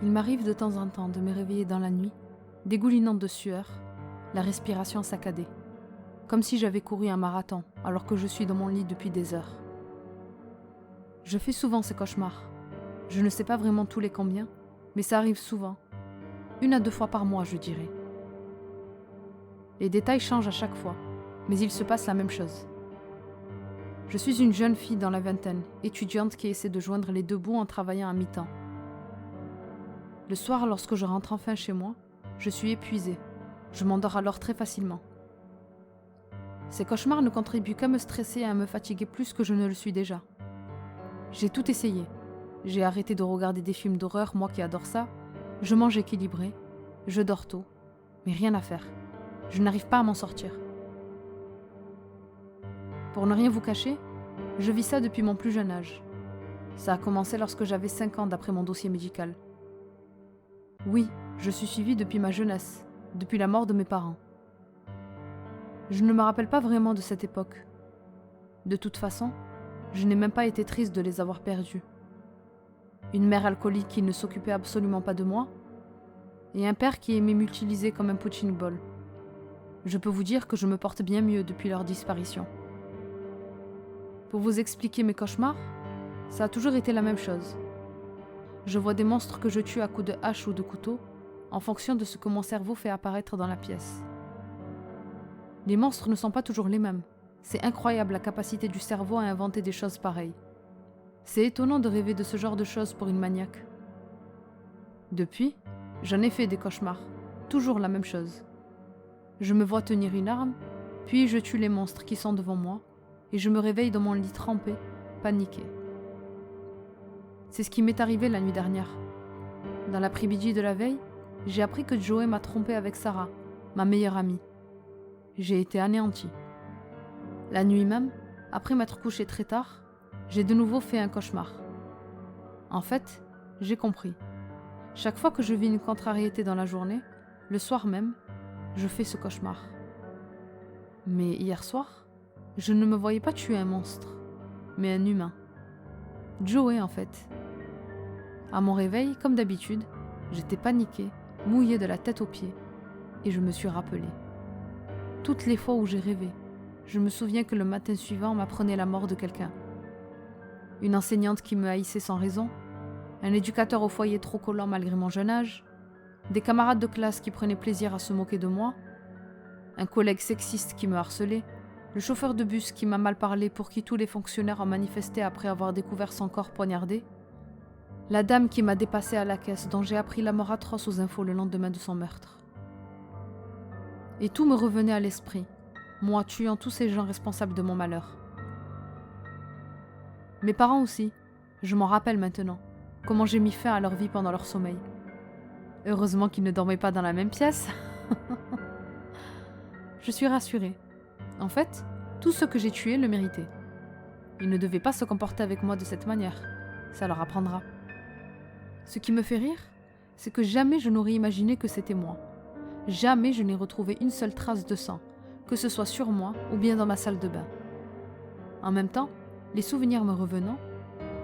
Il m'arrive de temps en temps de me réveiller dans la nuit, dégoulinante de sueur, la respiration saccadée, comme si j'avais couru un marathon alors que je suis dans mon lit depuis des heures. Je fais souvent ces cauchemars. Je ne sais pas vraiment tous les combien, mais ça arrive souvent. 1 à 2 fois par mois, je dirais. Les détails changent à chaque fois, mais il se passe la même chose. Je suis une jeune fille dans la vingtaine, étudiante qui essaie de joindre les 2 bouts en travaillant à mi-temps. Le soir, lorsque je rentre enfin chez moi, je suis épuisée. Je m'endors alors très facilement. Ces cauchemars ne contribuent qu'à me stresser et à me fatiguer plus que je ne le suis déjà. J'ai tout essayé. J'ai arrêté de regarder des films d'horreur, moi qui adore ça. Je mange équilibré, je dors tôt, mais rien à faire. Je n'arrive pas à m'en sortir. Pour ne rien vous cacher, je vis ça depuis mon plus jeune âge. Ça a commencé lorsque j'avais 5 ans d'après mon dossier médical. Oui, je suis suivie depuis ma jeunesse, depuis la mort de mes parents. Je ne me rappelle pas vraiment de cette époque. De toute façon, je n'ai même pas été triste de les avoir perdus. Une mère alcoolique qui ne s'occupait absolument pas de moi, et un père qui aimait m'utiliser comme un punching ball. Je peux vous dire que je me porte bien mieux depuis leur disparition. Pour vous expliquer mes cauchemars, ça a toujours été la même chose. Je vois des monstres que je tue à coups de hache ou de couteau, en fonction de ce que mon cerveau fait apparaître dans la pièce. Les monstres ne sont pas toujours les mêmes. C'est incroyable la capacité du cerveau à inventer des choses pareilles. C'est étonnant de rêver de ce genre de choses pour une maniaque. Depuis, j'en ai fait des cauchemars, toujours la même chose. Je me vois tenir une arme, puis je tue les monstres qui sont devant moi, et je me réveille dans mon lit trempé, paniqué. C'est ce qui m'est arrivé la nuit dernière. Dans l'après-midi de la veille, j'ai appris que Joey m'a trompé avec Sarah, ma meilleure amie. J'ai été anéantie. La nuit même, après m'être couchée très tard, j'ai de nouveau fait un cauchemar. En fait, j'ai compris. Chaque fois que je vis une contrariété dans la journée, le soir même, je fais ce cauchemar. Mais hier soir, je ne me voyais pas tuer un monstre, mais un humain. Joey en fait. À mon réveil, comme d'habitude, j'étais paniquée, mouillée de la tête aux pieds, et je me suis rappelée. Toutes les fois où j'ai rêvé, je me souviens que le matin suivant m'apprenait la mort de quelqu'un. Une enseignante qui me haïssait sans raison, un éducateur au foyer trop collant malgré mon jeune âge, des camarades de classe qui prenaient plaisir à se moquer de moi, un collègue sexiste qui me harcelait, le chauffeur de bus qui m'a mal parlé pour qui tous les fonctionnaires ont manifesté après avoir découvert son corps poignardé, la dame qui m'a dépassée à la caisse dont j'ai appris la mort atroce aux infos le lendemain de son meurtre. Et tout me revenait à l'esprit, moi tuant tous ces gens responsables de mon malheur. Mes parents aussi, je m'en rappelle maintenant, comment j'ai mis fin à leur vie pendant leur sommeil. Heureusement qu'ils ne dormaient pas dans la même pièce. Je suis rassurée. En fait, tous ceux que j'ai tués le méritaient. Ils ne devaient pas se comporter avec moi de cette manière. Ça leur apprendra. Ce qui me fait rire, c'est que jamais je n'aurais imaginé que c'était moi. Jamais je n'ai retrouvé une seule trace de sang, que ce soit sur moi ou bien dans ma salle de bain. En même temps, les souvenirs me revenant,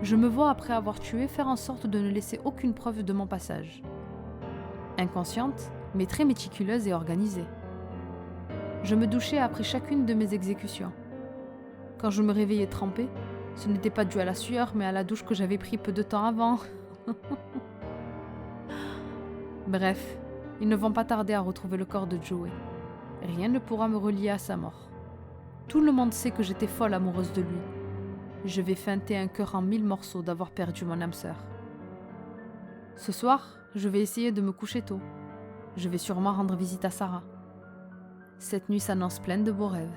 je me vois après avoir tué faire en sorte de ne laisser aucune preuve de mon passage. Inconsciente, mais très méticuleuse et organisée. Je me douchais après chacune de mes exécutions. Quand je me réveillais trempée, ce n'était pas dû à la sueur, mais à la douche que j'avais pris peu de temps avant. Bref, ils ne vont pas tarder à retrouver le corps de Joey. Rien ne pourra me relier à sa mort. Tout le monde sait que j'étais folle amoureuse de lui. Je vais feinter un cœur en 1000 morceaux d'avoir perdu mon âme sœur. Ce soir, je vais essayer de me coucher tôt. Je vais sûrement rendre visite à Sarah. Cette nuit s'annonce pleine de beaux rêves.